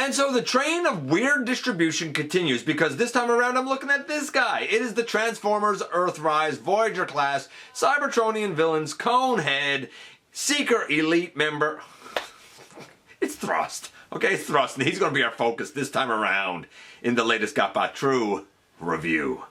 And so the train of weird distribution continues, because this time around I'm looking at this guy. It is the Transformers Earthrise Voyager class Cybertronian villains conehead Seeker Elite member. It's Thrust. Okay, it's Thrust, and he's going to be our focus this time around in the latest GotBot True review.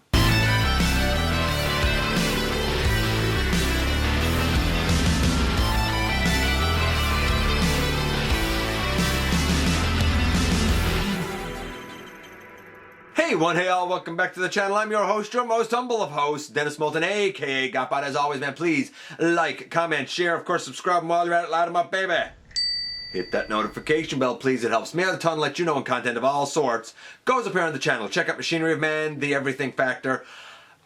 Hey all, welcome back to the channel. I'm your host, your most humble of hosts, Dennis Moulton, aka GotBot. As always, man, please like, comment, share, of course, subscribe, and while you're at it, light 'em up, baby. Hit that notification bell, please. It helps me out a ton, let you know when content of all sorts goes up here on the channel. Check out Machinery of Man, The Everything Factor,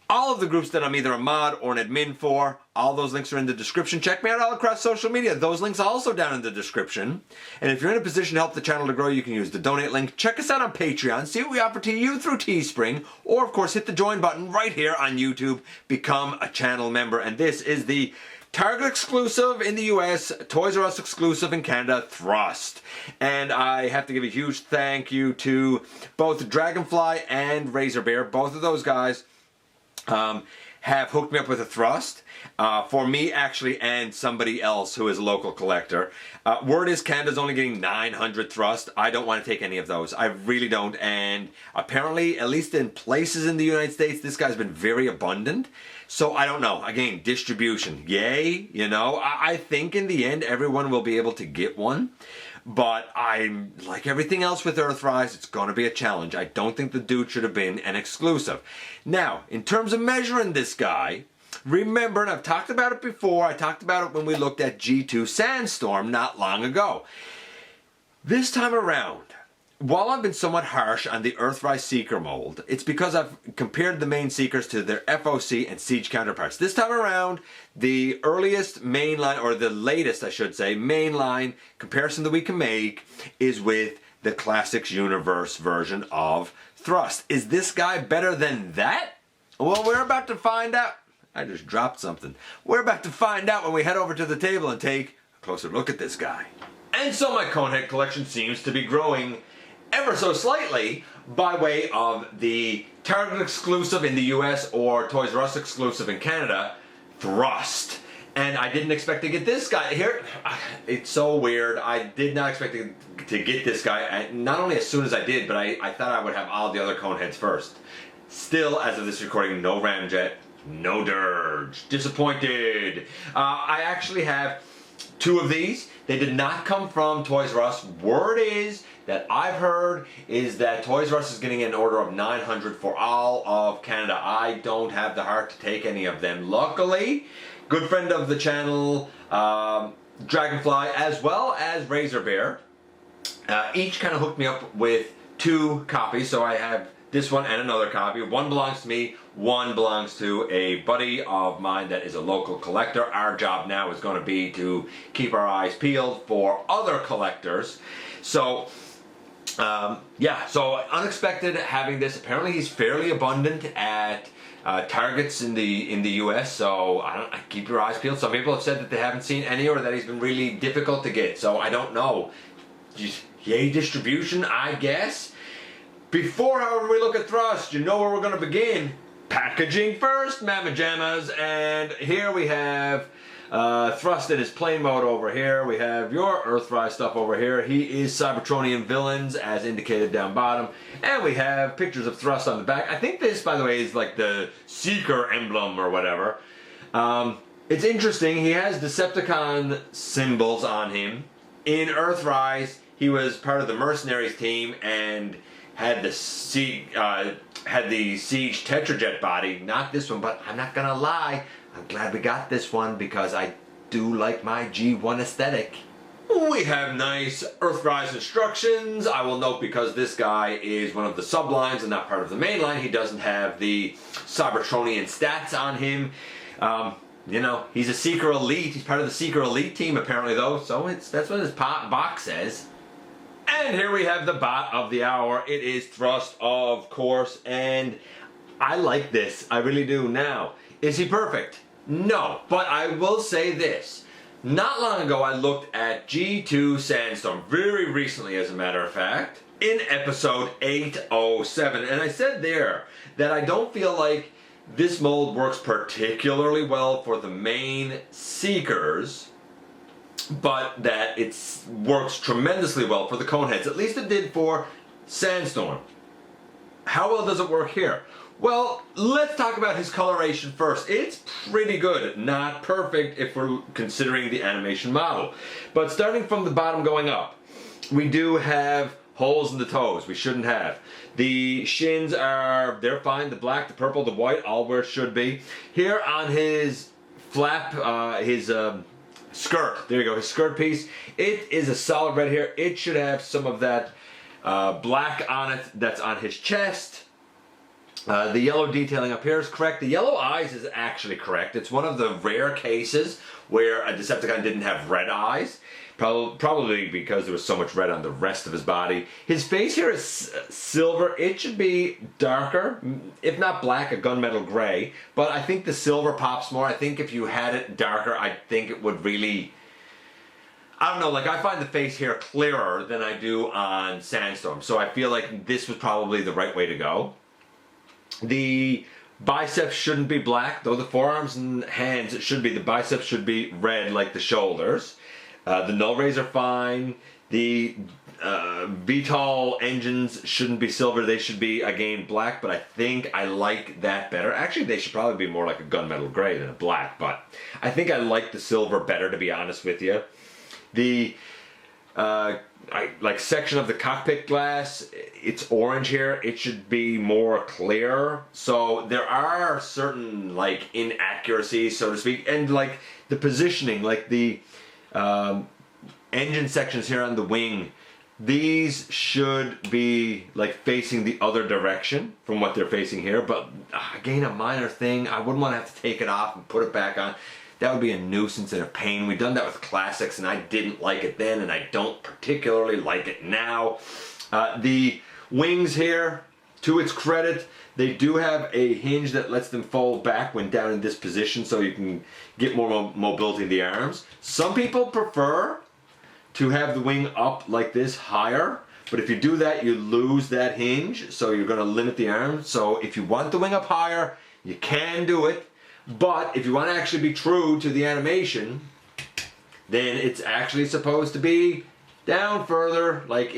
all of the groups that I'm either a mod or an admin for. All those links are in the description. Check me out all across social media. Those links are also down in the description. And if you're in a position to help the channel to grow, you can use the donate link. Check us out on Patreon. See what we offer to you through Teespring. Or, of course, hit the join button right here on YouTube. Become a channel member. And this is the Target exclusive in the US, Toys R Us exclusive in Canada, Thrust. And I have to give a huge thank you to both Dragonfly and Razor Bear. Both of those guys have hooked me up with a Thrust for me actually, and somebody else who is a local collector. Word is Canada's only getting 900 Thrust. I don't want to take any of those. I really don't. And apparently, at least in places in the United States, this guy's been very abundant. So I don't know. Again, distribution. Yay, you know. I think in the end, everyone will be able to get one. But I'm like everything else with Earthrise, it's going to be a challenge. I don't think the dude should have been an exclusive. Now, in terms of measuring this guy, remember, and I've talked about it before, I talked about it when we looked at G2 Sandstorm not long ago. This time around, while I've been somewhat harsh on the Earthrise Seeker mold, it's because I've compared the main Seekers to their FOC and Siege counterparts. This time around, the earliest mainline, or the latest I should say, mainline comparison that we can make is with the Classics Universe version of Thrust. Is this guy better than that? Well, we're about to find out. I just dropped something. We're about to find out when we head over to the table and take a closer look at this guy. And so my conehead collection seems to be growing ever so slightly by way of the Target exclusive in the US or Toys R Us exclusive in Canada, Thrust. And I didn't expect to get this guy here. It's so weird. I did not expect to get this guy, not only as soon as I did, but I thought I would have all the other coneheads first. Still, as of this recording, no Ramjet, no Dirge. Disappointed. I actually have two of these. They did not come from Toys R Us. Word is that I've heard is that Toys R Us is getting an order of 900 for all of Canada. I don't have the heart to take any of them. Luckily, good friend of the channel, Dragonfly, as well as Razor Bear, each kind of hooked me up with two copies. So I have this one and another copy. One belongs to me, one belongs to a buddy of mine that is a local collector. Our job now is going to be to keep our eyes peeled for other collectors. So, yeah, so unexpected having this. Apparently he's fairly abundant at Targets in the US, so I keep your eyes peeled. Some people have said that they haven't seen any, or that he's been really difficult to get, so I don't know. Just yay distribution, I guess. Before, however, we look at Thrust, you know where we're going to begin. Packaging first, mamma jammas. And here we have Thrust in his plain mode over here. We have your Earthrise stuff over here. He is Cybertronian villains, as indicated down bottom. And we have pictures of Thrust on the back. I think this, by the way, is like the Seeker emblem or whatever. It's interesting. He has Decepticon symbols on him. In Earthrise, he was part of the Mercenaries team and had the Siege Tetrajet body. Not this one, but I'm not gonna lie, I'm glad we got this one because I do like my G1 aesthetic. We have nice Earthrise instructions. I will note, because this guy is one of the sublines and not part of the main line, he doesn't have the Cybertronian stats on him. You know, he's a Seeker Elite. He's part of the Seeker Elite team apparently, though, so that's what his box says. And here we have the bot of the hour. It is Thrust, of course, and I like this. I really do. Now, is he perfect? No, but I will say this. Not long ago I looked at G2 Sandstorm, very recently as a matter of fact, in episode 807, and I said there that I don't feel like this mold works particularly well for the main seekers, but that it works tremendously well for the coneheads. At least it did for Sandstorm. How well does it work here? Well, let's talk about his coloration first. It's pretty good, not perfect if we're considering the animation model. But starting from the bottom going up, we do have holes in the toes we shouldn't have. The shins they're fine, the black, the purple, the white, all where it should be. Here on his flap, his skirt, there you go, his skirt piece, it is a solid red here. It should have some of that black on it that's on his chest. The yellow detailing up here is correct. The yellow eyes is actually correct. It's one of the rare cases where a Decepticon didn't have red eyes. Probably because there was so much red on the rest of his body. His face here is silver. It should be darker, if not black, a gunmetal gray. But I think the silver pops more. I think if you had it darker, I think it would really... I don't know, like I find the face here clearer than I do on Sandstorm. So I feel like this was probably the right way to go. The biceps shouldn't be black, though the forearms and hands it should be. The biceps should be red like the shoulders. The null rays are fine. The VTOL engines shouldn't be silver. They should be, again, black, but I think I like that better. Actually, they should probably be more like a gunmetal gray than a black, but I think I like the silver better, to be honest with you. The section of the cockpit glass, it's orange here. It should be more clear. So there are certain like inaccuracies, so to speak, and like the positioning, like the engine sections here on the wing, these should be like facing the other direction from what they're facing here. But again, a minor thing. I wouldn't want to have to take it off and put it back on. That would be a nuisance and a pain. We've done that with classics and I didn't like it then and I don't particularly like it now. The wings here, to its credit, they do have a hinge that lets them fold back when down in this position so you can get more mobility in the arms. Some people prefer to have the wing up like this higher, but if you do that you lose that hinge, so you're going to limit the arms. So if you want the wing up higher, you can do it. But if you want to actually be true to the animation, then it's actually supposed to be down further. Like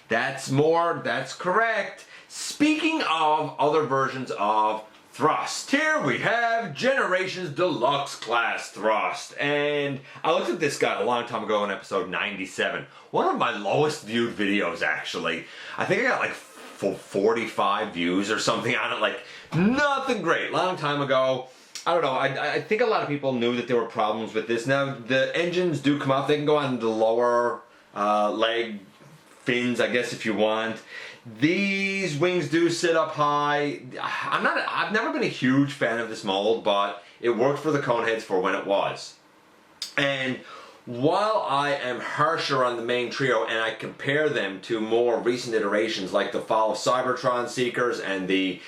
that's correct. Speaking of other versions of thrust, here we have Generations Deluxe Class Thrust. And I looked at this guy a long time ago in episode 97. One of my lowest viewed videos, actually. I think I got like 45 views or something on it. Like, nothing great. Long time ago. I don't know, I think a lot of people knew that there were problems with this. Now, the engines do come off. They can go on the lower leg fins, I guess, if you want. These wings do sit up high. I've never been a huge fan of this mold, but it worked for the coneheads for when it was. And while I am harsher on the main trio and I compare them to more recent iterations like the Fall of Cybertron Seekers and the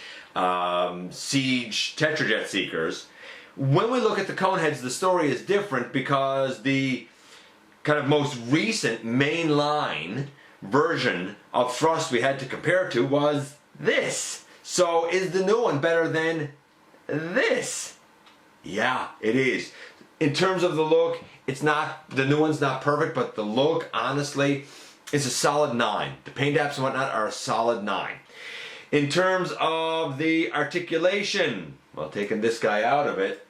Siege Tetrajet Seekers, when we look at the coneheads, the story is different because the kind of most recent mainline version of thrust we had to compare to was this. So is the new one better than this? Yeah, it is. In terms of the look, it's not, the new one's not perfect, but the look, honestly, is a solid 9. The paint apps and whatnot are a solid 9. In terms of the articulation, well, taking this guy out of it,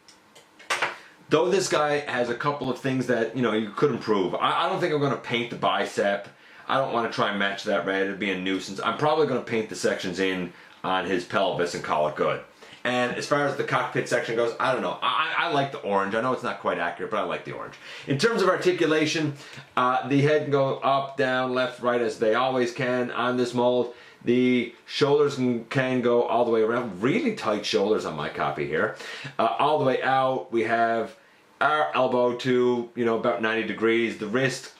though this guy has a couple of things that, you know, you could improve. I don't think I'm going to paint the bicep. I don't want to try and match that red. It'd be a nuisance. I'm probably going to paint the sections in on his pelvis and call it good. And as far as the cockpit section goes, I don't know. I like the orange. I know it's not quite accurate, but I like the orange. In terms of articulation, the head can go up, down, left, right, as they always can on this mold. The shoulders can go all the way around. Really tight shoulders on my copy here. All the way out, we have our elbow to, you know, about 90 degrees. The wrist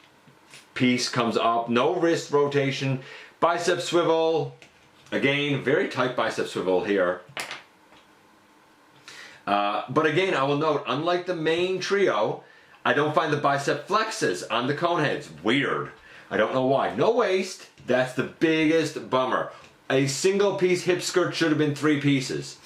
piece comes up. No wrist rotation. Bicep swivel. Again, very tight bicep swivel here. But again, I will note, unlike the main trio, I don't find the bicep flexes on the coneheads. Weird. I don't know why. No waist. That's the biggest bummer. A single piece hip skirt should have been 3 pieces.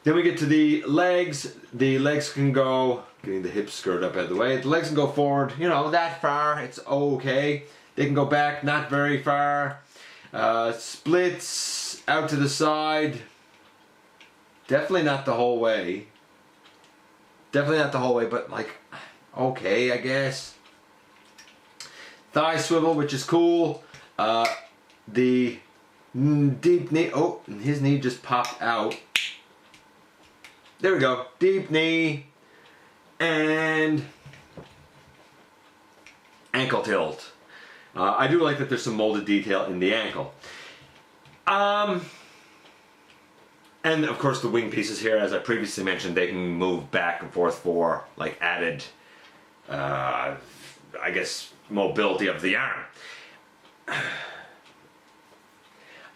Then we get to the legs. The legs can go, getting the hip skirt up out of the way. The legs can go forward, you know, that far. It's okay. They can go back, not very far. Splits out to the side. Definitely not the whole way. Definitely not the whole way, but like, okay, I guess. Thigh swivel, which is cool. The deep knee, oh, his knee just popped out. There we go, deep knee. And ankle tilt. I do like that there's some molded detail in the ankle. And of course the wing pieces here, as I previously mentioned, they can move back and forth for like added, I guess, mobility of the arm.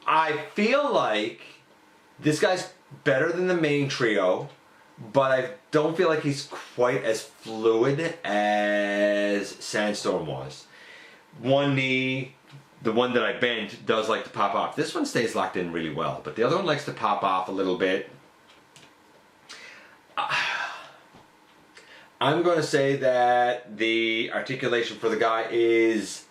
I feel like this guy's better than the main trio, but I don't feel like he's quite as fluid as Sandstorm was. One knee, the one that I bent, does like to pop off. This one stays locked in really well, but the other one likes to pop off a little bit. I'm going to say that the articulation for the guy is...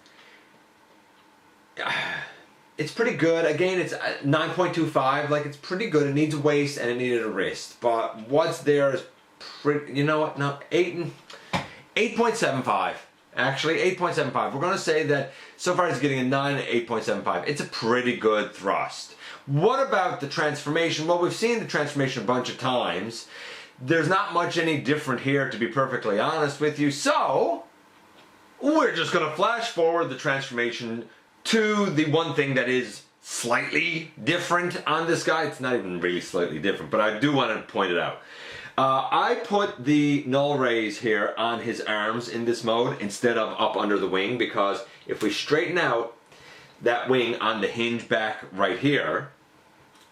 it's pretty good. Again, it's 9.25. Like, it's pretty good. It needs a waist and it needed a wrist. But what's there is pretty... You know what? No, 8.75. Actually, 8.75. We're going to say that so far he's getting a 9 and 8.75. It's a pretty good thrust. What about the transformation? Well, we've seen the transformation a bunch of times. There's not much any different here, to be perfectly honest with you. So, we're just going to flash forward the transformation to the one thing that is slightly different on this guy. It's not even really slightly different, but I do want to point it out. I put the null rays here on his arms in this mode instead of up under the wing, because if we straighten out that wing on the hinge back right here,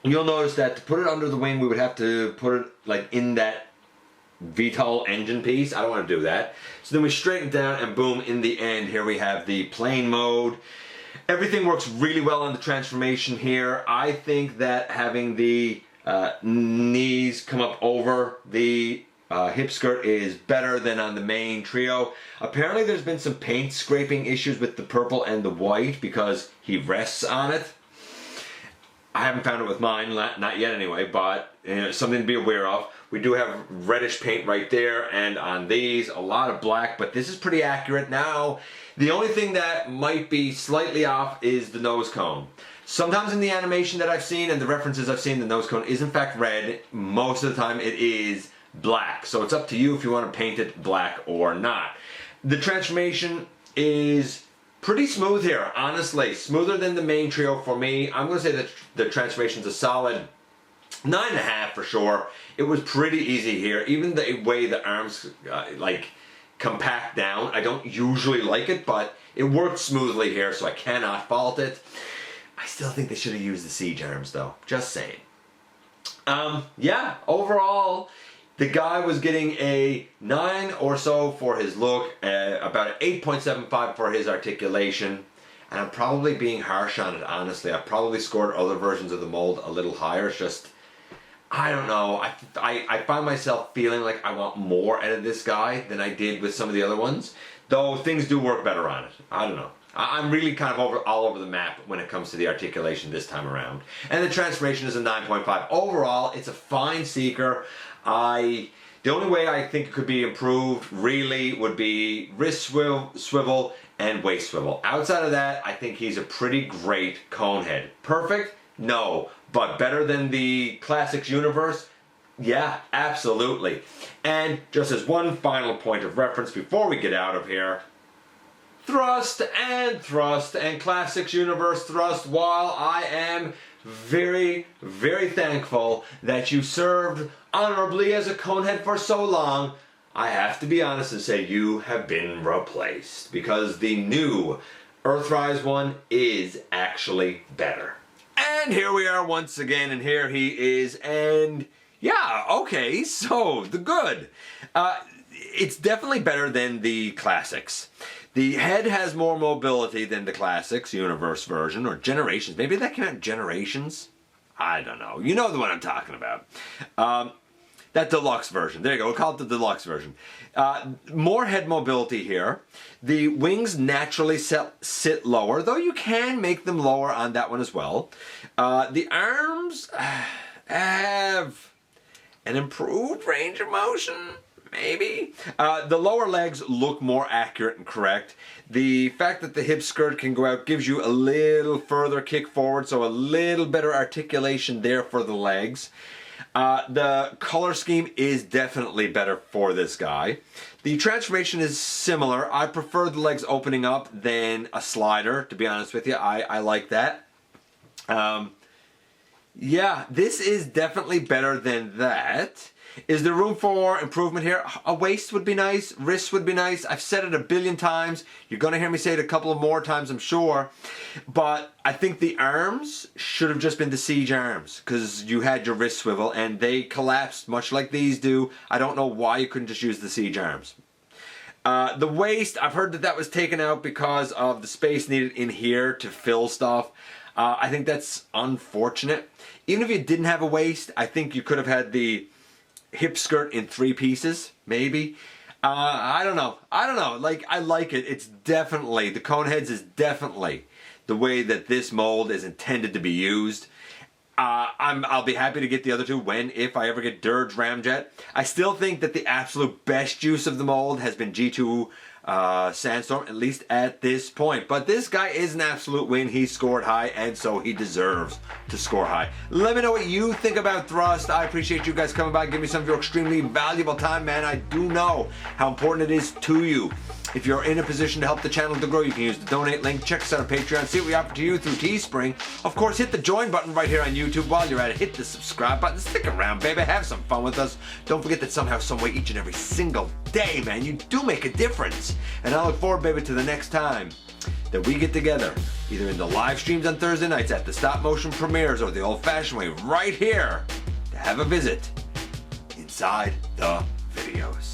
you'll notice that to put it under the wing we would have to put it like in that VTOL engine piece. I don't want to do that. So then we straighten it down and boom, in the end here we have the plane mode. Everything works really well on the transformation here. I think that having the knees come up over the hip skirt is better than on the main trio. Apparently there's been some paint scraping issues with the purple and the white because he rests on it. I haven't found it with mine, not yet anyway, but something to be aware of. We do have reddish paint right there, and on these a lot of black, but this is pretty accurate. Now, the only thing that might be slightly off is the nose cone. Sometimes in the animation that I've seen and the references I've seen, the nose cone is in fact red. Most of the time it is black. So it's up to you if you want to paint it black or not. The transformation is pretty smooth here, honestly. Smoother than the main trio for me. I'm going to say that the transformation's a solid 9.5 for sure. It was pretty easy here. Even the way the arms like compact down, I don't usually like it, but it worked smoothly here, so I cannot fault it. I still think they should have used the siege arms though, just saying. Yeah, overall, the guy was getting a 9 or so for his look, about an 8.75 for his articulation, and I'm probably being harsh on it, honestly. I probably scored other versions of the mold a little higher. It's just, I don't know, I find myself feeling like I want more out of this guy than I did with some of the other ones, though things do work better on it. I don't know. I'm really kind of all over the map when it comes to the articulation this time around. And the transformation is a 9.5. Overall, it's a fine Seeker. The only way I think it could be improved really would be wrist swivel and waist swivel. Outside of that, I think he's a pretty great conehead. Perfect? No. But better than the Classics universe? Yeah, absolutely. And just as one final point of reference before we get out of here, thrust and Classics Universe thrust, while I am very, very thankful that you served honorably as a conehead for so long, I have to be honest and say you have been replaced, because the new Earthrise one is actually better. And here we are once again, and here he is, and yeah, okay, so the good. it's definitely better than the classics. The head has more mobility than the classics, Universe version, or Generations. Maybe that came out in Generations? I don't know. You know the one I'm talking about. That deluxe version. There you go. We'll call it the deluxe version. More head mobility here. The wings naturally sit lower, though you can make them lower on that one as well. The arms have an improved range of motion. Maybe. The lower legs look more accurate and correct. The fact that the hip skirt can go out gives you a little further kick forward, so a little better articulation there for the legs. The color scheme is definitely better for this guy. The transformation is similar. I prefer the legs opening up than a slider, to be honest with you. I like that. Yeah, this is definitely better than that. Is there room for improvement here? A waist would be nice. Wrists would be nice. I've said it a billion times. You're going to hear me say it a couple of more times, I'm sure. But I think the arms should have just been the siege arms because you had your wrist swivel and they collapsed much like these do. I don't know why you couldn't just use the siege arms. The waist, I've heard that that was taken out because of the space needed in here to fill stuff. I think that's unfortunate. Even if you didn't have a waist, I think you could have had the hip skirt in 3 pieces, maybe. I don't know. Like, I like it. It's definitely, the coneheads is definitely the way that this mold is intended to be used. I'll be happy to get the other two if I ever get Dirge Ramjet. I still think that the absolute best use of the mold has been G2 Sandstorm, at least at this point. But this guy is an absolute win. He scored high, and so he deserves to score high. Let me know what you think about Thrust. I appreciate you guys coming by and giving me some of your extremely valuable time, man. I do know how important it is to you. If you're in a position to help the channel to grow, you can use the donate link. Check us out on Patreon. See what we offer to you through Teespring. Of course, hit the join button right here on YouTube. While you're at it, hit the subscribe button. Stick around, baby. Have some fun with us. Don't forget that somehow, someway, each and every single day, man, you do make a difference. And I look forward, baby, to the next time that we get together, either in the live streams on Thursday nights at the stop motion premieres or the old-fashioned way right here to have a visit inside the videos.